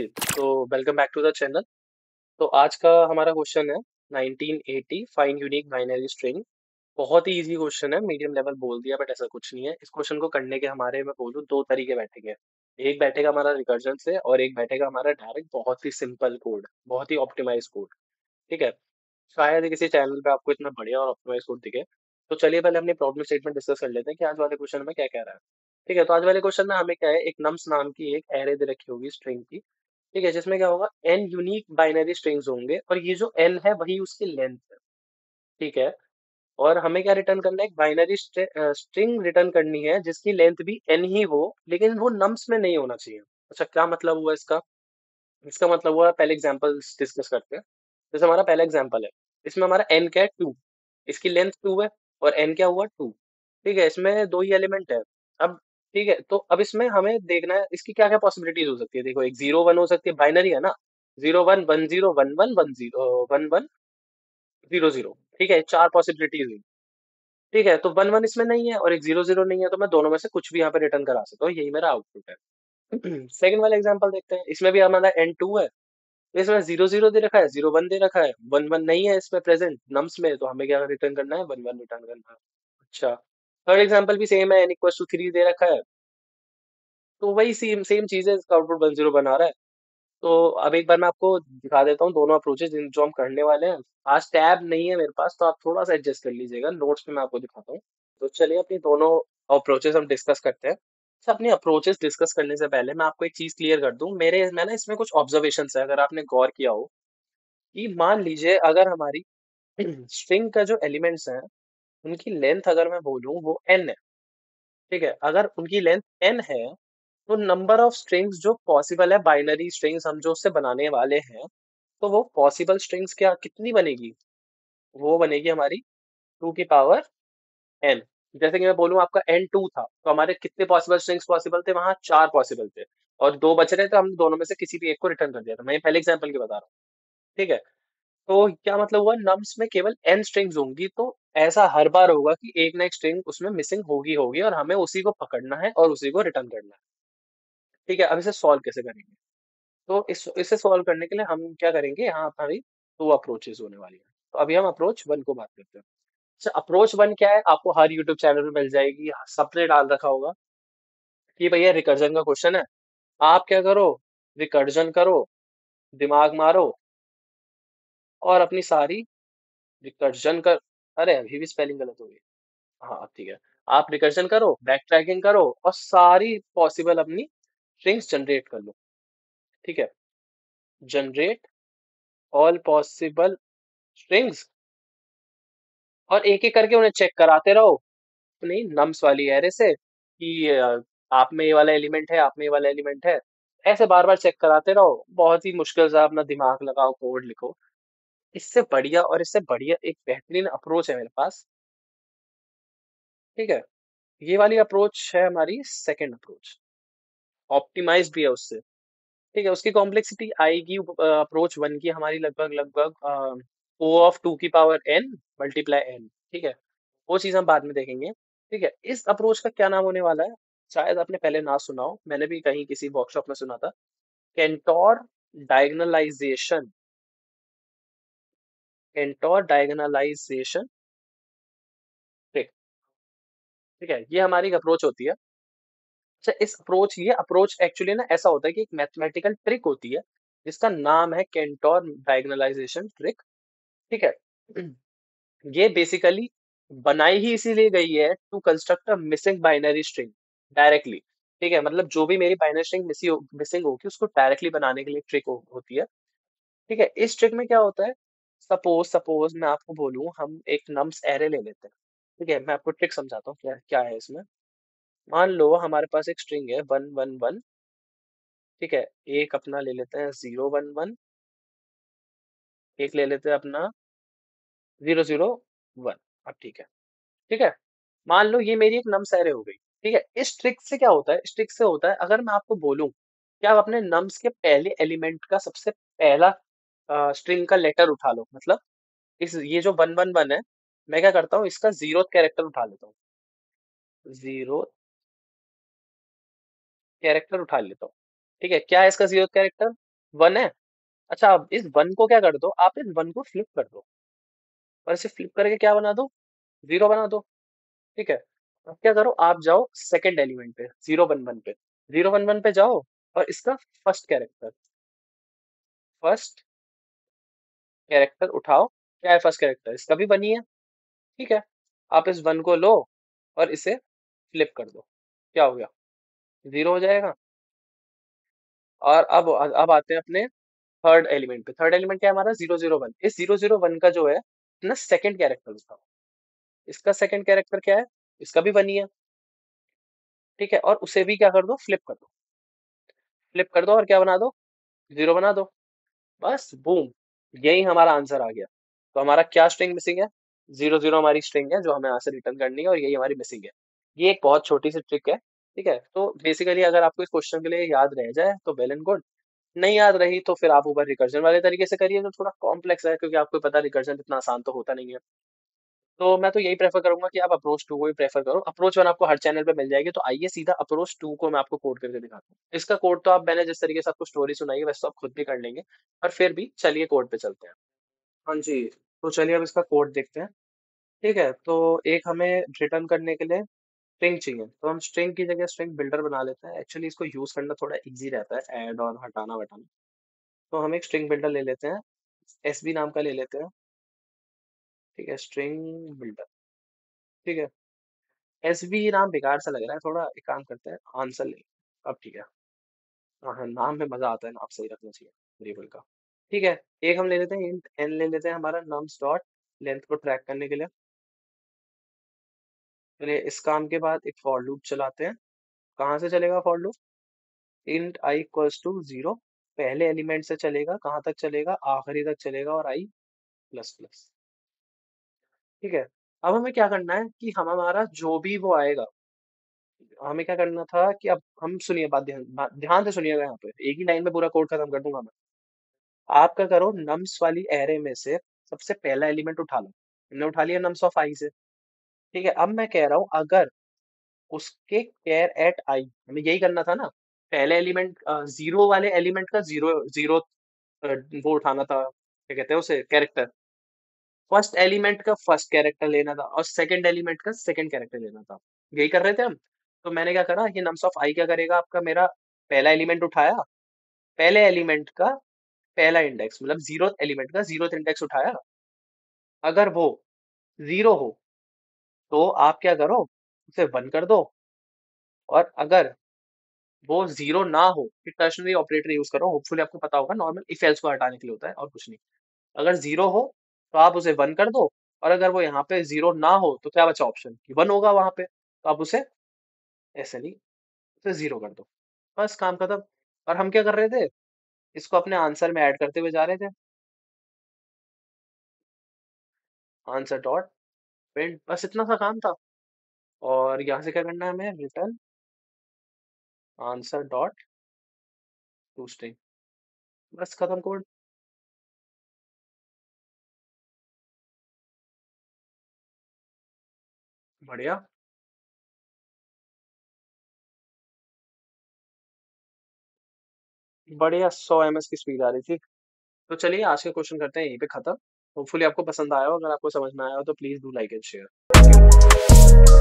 जी, तो welcome back to the channel. तो आज का हमारा क्वेश्चन है 1980 फाइंड यूनिक बाइनरी स्ट्रिंग। बहुत ही इजी क्वेश्चन है, मीडियम लेवल बोल दिया बट ऐसा कुछ नहीं है। इस क्वेश्चन को करने के हमारे मैं बोलूँ दो तरीके बैठेंगे। एक बैठेगा हमारा रिकर्जन से और एक बैठेगा हमारा डायरेक्ट बहुत ही सिंपल कोड, बहुत ही ऑप्टिमाइज कोड। ठीक है। शायद ही किसी चैनल पे आपको इतना बढ़िया और ऑप्टिमाइज कोड दिखे। तो चलिए पहले अपनी प्रॉब्लम स्टेटमेंट डिस्कस कर लेते हैं कि आज वाले क्वेश्चन में क्या कह रहा है। ठीक है, तो आज वाले क्वेश्चन में हमें क्या है, एक नम्स नाम की एक एरे दे रखी होगी स्ट्रिंग की। ठीक है, जिसमें क्या होगा, n यूनिक बाइनरी स्ट्रिंग्स होंगे और ये जो n है वही उसकी लेंथ है। ठीक है। और हमें क्या रिटर्न करना है, एक बाइनरी स्ट्रिंग रिटर्न करनी है जिसकी लेंथ भी n ही हो, लेकिन वो नम्स में नहीं होना चाहिए। अच्छा, क्या मतलब हुआ इसका? इसका मतलब हुआ, पहले एग्जांपल डिस्कस करते हैं। जैसे हमारा पहला एग्जांपल है, इसमें हमारा n क्या है, 2। इसकी लेंथ 2 है और n क्या हुआ, 2। ठीक है, इसमें दो ही एलिमेंट है। अब ठीक है, तो अब इसमें हमें देखना है इसकी क्या क्या पॉसिबिलिटीज हो सकती है। देखो, एक 0 1 हो सकती है, बाइनरी है ना। 0 1 1 0 1 1 1 0 1 1 0 0। ठीक है, चार पॉसिबिलिटीज हुई। ठीक है, तो 1 1 इसमें नहीं है और एक 0 0 नहीं है, तो मैं दोनों में से कुछ भी यहाँ पे रिटर्न करा सकता हूँ, यही मेरा आउटपुट है। सेकंड वाला एग्जांपल देखते हैं, इसमें भी हमारा n2 है। इसमें 0 0 दे रखा है, 0 1 दे रखा है, 1 1 नहीं है इसमें प्रेजेंट नम्स में, तो हमें क्या रिटर्न करना है, 1 1 रिटर्न करना है। अच्छा, थर्ड एग्जांपल भी सेम है, n इक्वल टू 3 दे रखा है, तो वही सेम सेम चीज है, इसका आउटपुट 1 0 बना रहा है। तो अब एक बार मैं आपको दिखा देता हूँ दोनों अप्रोचेस जो हम करने वाले हैं। आज टैब नहीं है मेरे पास, तो आप थोड़ा सा एडजस्ट कर लीजिएगा, नोट्स पे मैं आपको दिखाता हूँ। तो चलिए अपनी दोनों अप्रोचेस हम डिस्कस करते हैं। अच्छा, अपनी अप्रोचेस डिस्कस करने से पहले मैं आपको एक चीज क्लियर कर दूं। मैं ना इसमें कुछ ऑब्जर्वेशन है, अगर आपने गौर किया हो, कि मान लीजिए अगर हमारी स्ट्रिंग का जो एलिमेंट्स हैं उनकी लेंथ अगर मैं बोलूं वो n है। ठीक है, अगर उनकी लेंथ n है, तो नंबर ऑफ स्ट्रिंग्स जो पॉसिबल है, बाइनरी स्ट्रिंग्स हम जो उससे बनाने वाले हैं, तो वो पॉसिबल स्ट्रिंग्स क्या कितनी बनेगी, वो बनेगी हमारी 2 की पावर n। जैसे कि मैं बोलूं आपका n2 था, तो हमारे कितने पॉसिबल स्ट्रिंग्स पॉसिबल थे, वहां चार पॉसिबल थे और दो बच रहे थे, हमने दोनों में से किसी भी एक को रिटर्न कर दिया था। मैं ये पहले एग्जांपल की बता रहा हूँ। ठीक है, तो क्या मतलब हुआ, नम्स में केवल n स्ट्रिंग्स होंगी, तो ऐसा हर बार होगा कि एक ना एक स्ट्रिंग उसमें मिसिंग होगी होगी और हमें उसी को पकड़ना है और उसी को रिटर्न करना है। ठीक है, अब इसे सॉल्व कैसे करेंगे? तो इसे सॉल्व करने के लिए हम क्या करेंगे, यहाँ हमारी दो अप्रोचेस होने वाली है। तो अभी हम अप्रोच वन को बात करते हैं। अच्छा, अप्रोच वन क्या है, आपको हर यूट्यूब चैनल में मिल जाएगी, सबने डाल रखा होगा कि भैया रिकर्जन का क्वेश्चन है। आप क्या करो, रिकर्जन करो, दिमाग मारो और अपनी सारी रिकर्जन कर, अरे अभी भी स्पेलिंग गलत हो गई। हाँ अब ठीक है। आप रिकर्जन करो, बैक ट्रैकिंग करो और सारी पॉसिबल अपनी स्ट्रिंग्स जनरेट कर लो। ठीक है, जनरेट ऑल पॉसिबल स्ट्रिंग्स और एक एक करके उन्हें चेक कराते रहो अपनी नम्स वाली एरे से कि आप में ये वाला एलिमेंट है, आप में ये वाला एलिमेंट है। ऐसे बार बार चेक कराते रहो, बहुत ही मुश्किल से अपना दिमाग लगाओ, कोड लिखो। इससे बढ़िया और इससे बढ़िया एक बेहतरीन अप्रोच है मेरे पास। ठीक है, ये वाली अप्रोच है हमारी सेकंड अप्रोच, ऑप्टिमाइज भी है उससे। ठीक है, उसकी कॉम्प्लेक्सिटी आएगी अप्रोच वन की हमारी लगभग लगभग ओ ऑफ 2 की पावर n मल्टीप्लाई n। ठीक है, वो चीज हम बाद में देखेंगे। ठीक है, इस अप्रोच का क्या नाम होने वाला है, शायद आपने पहले ना सुना हो, मैंने भी कहीं किसी वर्कशॉप में सुना था। केंटोर डायगनलाइजेशन, केंटोर डायगनलाइजेशन ट्रिक। ठीक है, ये हमारी अप्रोच होती है। अच्छा, ये अप्रोच एक्चुअली ना ऐसा होता है कि एक मैथमेटिकल ट्रिक होती है जिसका नाम है केंटोर डायगनलाइजेशन ट्रिक। ठीक है, ये बेसिकली बनाई ही इसीलिए गई है to construct a missing binary string directly. ठीक है, मतलब जो भी मेरी बाइनरी स्ट्रिंग मिसिंग होगी उसको डायरेक्टली बनाने के लिए ट्रिक होती है। ठीक है, इस ट्रिक में क्या होता है, सपोज सपोज मैं आपको बोलूं, हम एक नम्स एरे ले लेते हैं। ठीक है, मैं आपको ट्रिक समझाता हूँ क्या क्या है इसमें। मान लो हमारे पास एक स्ट्रिंग है 1 1 1। ठीक है, एक अपना ले लेते हैं 0 1 1, एक ले लेते हैं अपना 0 0 1। अब ठीक है। ठीक है, मान लो ये मेरी एक नम्स एरे हो गई। ठीक है, इस ट्रिक से क्या होता है, इस ट्रिक से होता है, अगर मैं आपको बोलूं कि आप अपने नम्स के पहले एलिमेंट का सबसे पहला स्ट्रिंग का लेटर उठा लो, मतलब इस ये जो 1 1 1 है, मैं क्या करता हूँ, इसका जीरो कैरेक्टर उठा लेता हूँ, जीरो कैरेक्टर उठा लेता हूँ। ठीक है, क्या है इसका जीरो कैरेक्टर, वन है। अच्छा, अब इस वन को क्या कर दो, आप इस वन को फ्लिप कर दो, और इसे फ्लिप करके क्या बना दो, जीरो बना दो। ठीक है। अब क्या करो, आप जाओ सेकंड एलिमेंट पे, जीरो वन वन पे, जीरो वन वन पे जाओ, और इसका फर्स्ट कैरेक्टर उठाओ। क्या है फर्स्ट कैरेक्टर, इसका भी वन ही है। ठीक है। आप इस वन को लो और इसे फ्लिप कर दो, क्या हो गया, जीरो हो जाएगा। और अब आते हैं अपने थर्ड एलिमेंट पे। थर्ड एलिमेंट क्या है हमारा, जीरो जीरो वन। इस जीरो जीरो वन का जो है ना सेकंड कैरेक्टर उठाओ। इसका सेकंड कैरेक्टर क्या है, इसका भी वन ही है। ठीक है, और उसे भी क्या कर दो, फ्लिप कर दो। फ्लिप कर दो और क्या बना दो, जीरो बना दो। बस बूम, यही हमारा आंसर आ गया। तो हमारा क्या स्ट्रिंग मिसिंग है, जीरो जीरो हमारी स्ट्रिंग है जो हमें यहाँ से रिटर्न करनी है, और यही हमारी मिसिंग है। ये एक बहुत छोटी सी ट्रिक है। ठीक है, तो बेसिकली अगर आपको इस क्वेश्चन के लिए याद रह जाए तो वेल एंड गुड। नहीं याद रही तो फिर आप ऊपर रिकर्जन वाले तरीके से करिए, जो थोड़ा कॉम्प्लेक्स है, क्योंकि आपको पता है रिकर्जन इतना आसान तो होता नहीं है। तो मैं तो यही प्रेफर करूंगा कि आप अप्रोच टू को ही प्रेफर करो। अप्रोच वन आपको हर चैनल पे मिल जाएगी, तो आइए सीधा अप्रोच टू को मैं आपको कोड करके दिखाता हूँ। इसका कोड तो आप, मैंने जिस तरीके से आपको स्टोरी सुनाई है वैसे तो आप खुद भी कर लेंगे, पर फिर भी चलिए कोड पे चलते हैं। हाँ जी, तो चलिए अब इसका कोड देखते हैं। ठीक है, तो एक हमें रिटर्न करने के लिए स्ट्रिंग चाहिए, तो हम स्ट्रिंग की जगह स्ट्रिंग बिल्डर बना लेते हैं। एक्चुअली इसको यूज करना थोड़ा इजी रहता है, ऐड और हटाना वटाना। तो हम एक स्ट्रिंग बिल्डर ले लेते हैं, एसबी नाम का ले लेते हैं। ठीक है, स्ट्रिंग बिल्डर। ठीक है, एसबी नाम बेकार सा लग रहा है थोड़ा, एक काम करते हैं आंसर ले। अब ठीक है। हाँ हाँ, नाम में मजा आता है, नाम सही रखना चाहिए वेरिएबल का। ठीक है, एक हम ले लेते हैं इंट एन, ले लेते हैं हमारा नम्स डॉट लेंथ को ट्रैक करने के लिए। चलिए इस काम के बाद एक फॉर लूप चलाते हैं। कहाँ से चलेगा for loop, int i equals to zero, पहले एलिमेंट से चलेगा, कहाँ तक चलेगा, आखिरी तक चलेगा, और आई प्लस प्लस। ठीक है, अब हमें क्या करना है कि हम हमारा जो भी वो आएगा, हमें क्या करना था कि अब हम सुनिए, ध्यान से सुनिएगा, यहाँ पे एक ही लाइन में पूरा कोड खत्म कर दूंगा मैं। आप क्या करो, नम्स वाली एरे में से सबसे पहला एलिमेंट उठा लो। हमने उठा लिया नम्स ऑफ आई से। ठीक है, अब मैं कह रहा हूँ अगर उसके केयर एट आई, हमें यही करना था ना, पहले एलिमेंट जीरो वाले एलिमेंट का जीरो जीरो वो उठाना था, क्या कहते हैं उसे, कैरेक्टर। फर्स्ट एलिमेंट का फर्स्ट कैरेक्टर लेना था, और सेकंड एलिमेंट का सेकंड कैरेक्टर लेना था। यही कर रहे थे हम। तो मैंने क्या करा, ये नम्स ऑफ आई क्या करेगा आपका, मेरा पहला एलिमेंट उठाया, पहले एलिमेंट का पहला इंडेक्स, मतलब जीरो एलिमेंट का जीरो इंडेक्स उठाया। अगर वो जीरो हो तो आप क्या करो, उसे वन कर दो। और अगर वो जीरो ना हो, फिर टर्शनरी ऑपरेटर यूज करो, होपफुली आपको पता होगा, नॉर्मल इफ एल्स को हटाने के लिए होता है और कुछ नहीं। अगर जीरो हो तो आप उसे वन कर दो, और अगर वो यहाँ पे जीरो ना हो तो क्या बचा ऑप्शन कि वन होगा वहां पे, तो आप उसे ऐसे नहीं, उसे जीरो कर दो। बस काम खत्म। और हम क्या कर रहे थे, इसको अपने आंसर में ऐड करते हुए जा रहे थे, आंसर डॉट प्रिंट, बस इतना सा काम था। और यहाँ से क्या करना है हमें, return answer dot to string, बस खत्म कोड। बढ़िया। बढ़िया, 100 ms की स्पीड आ रही थी। तो चलिए आज के क्वेश्चन करते हैं यहीं पे खत्म। होपफुली आपको पसंद आया हो, अगर आपको समझ में आया हो तो please do like and share.